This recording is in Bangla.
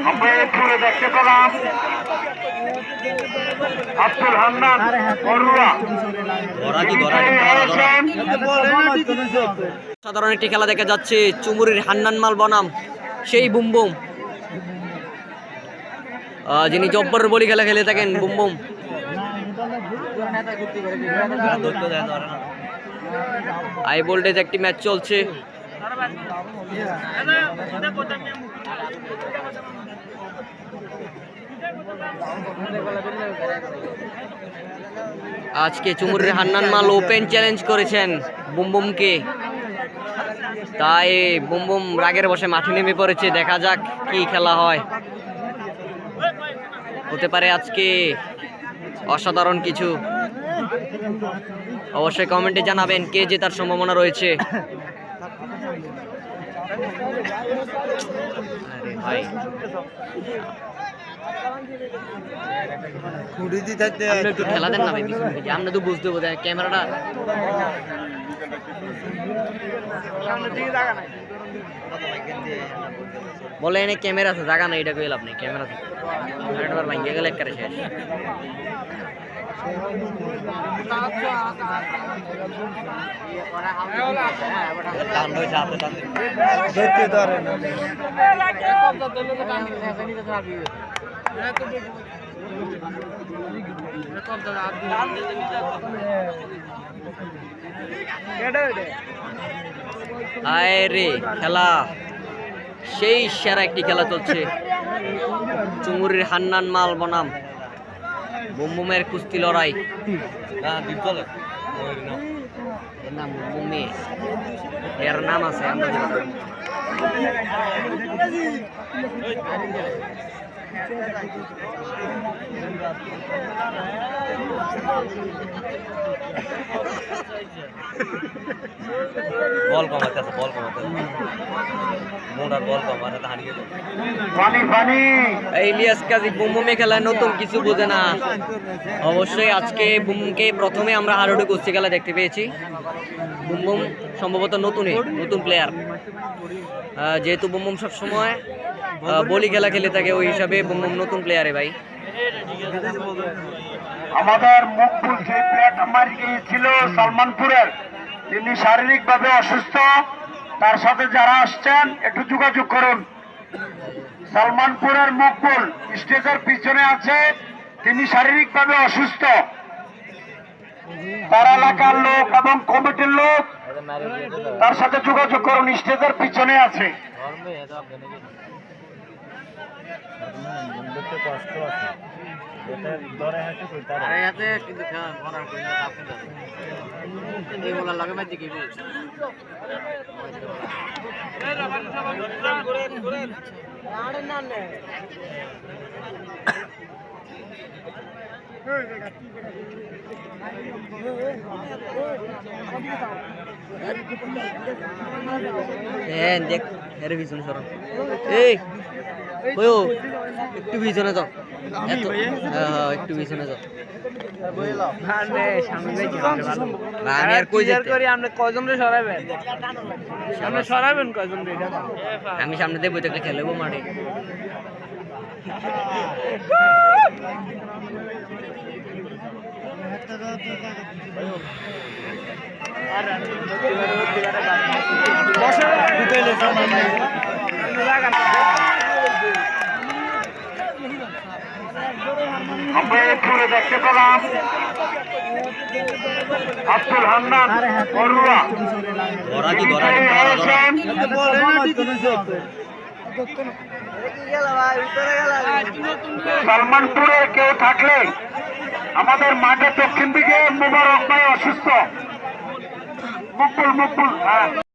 আমরা ঘুরে দেখতে পেলাম আব্দুল হান্নান বড়ুয়া সাধারণ একটি খেলা দেখা যাচ্ছে। চুমুরির হান্নান মাল বনাম সেই বুমবুম, যিনি জব্বরের বলি খেলা খেলে থাকেন। বুমবুম হাই ভোল্টেজ একটি ম্যাচ চলছে। আজকে চুমুরির হান্নান মাল ওপেন চ্যালেঞ্জ করেছেন বুমবুমকে, তাই বুমবুম রাগের বসে মাঠে নেমে পড়েছে। দেখা যাক কি খেলা হয়, হতে পারে আজকে অসাধারণ কিছু। অবশ্যই কমেন্টে জানাবেন কে জেতার সম্ভাবনা রয়েছে। আরে ভাই একটু ঠেলা দেন না ভাই পিছন থেকে, আমরা তো বুঝতে বোঝা ক্যামেরাটা বলে এনে ক্যামেরা আছে, জায়গা নাই, এটা কইল আপনি ক্যামেরা আছে একবার ভাঙ্গে গেলে একবারে শেষ। আয় রে খেলা, সেই সেরা একটি খেলা চলছে। চুমুরির হান্নান মাল বনাম বুমবুমের কুস্তি লড়াই। বুমবুমে এর নাম আছে বল কমাতে আছে, বল কমাতে আছে, মোড়ার বল কমাতে হারিয়ে গেল। ইলিয়াস কাজী বুমবুমে খেলায় নতুন কিছু বোঝে না। অবশ্যই আজকে বুমবুমকে প্রথমে আমরা হাডুডু কুস্তি খেলা দেখতে পেয়েছি। বুমবুম সম্ভবত নতুন প্লেয়ার, যেহেতু বুমবুম সবসময় বলি খেলা খেলে থাকে, ওই হিসাবে বুমবুম নতুন প্লেয়ারে ভাই। আমাদের মকবুল সেই প্লেয়ার নাম্বার ছিল সালমানপুরের, তিনি শারীরিকভাবে অসুস্থ। তার সাথে যারা আসছেন একটু যোগাযোগ করুন। সালমানপুরের মকবুল স্টেজের পিছনে আছে, তিনি শারীরিকভাবে অসুস্থ। তার এলাকার লোক এবং কমিটির লোক তার সাথে যোগাযোগ করুন, স্টেজের পিছনে আছে। কষ্ট আছে দেখ এর পিছনে সরো, একটু পিছনে যাও, একটু পিছনে যাও। আমি সামনে দিয়ে বইতে খেলবো মাঠে। আমরা ঘুরে দেখতে পেলাম আব্দুল হান্নান বড়ুয়া সালমানপুরে কেউ থাকলে আমাদের মাঠে দক্ষিণ দিকে মুবারক ভাই অসুস্থ। মকবুল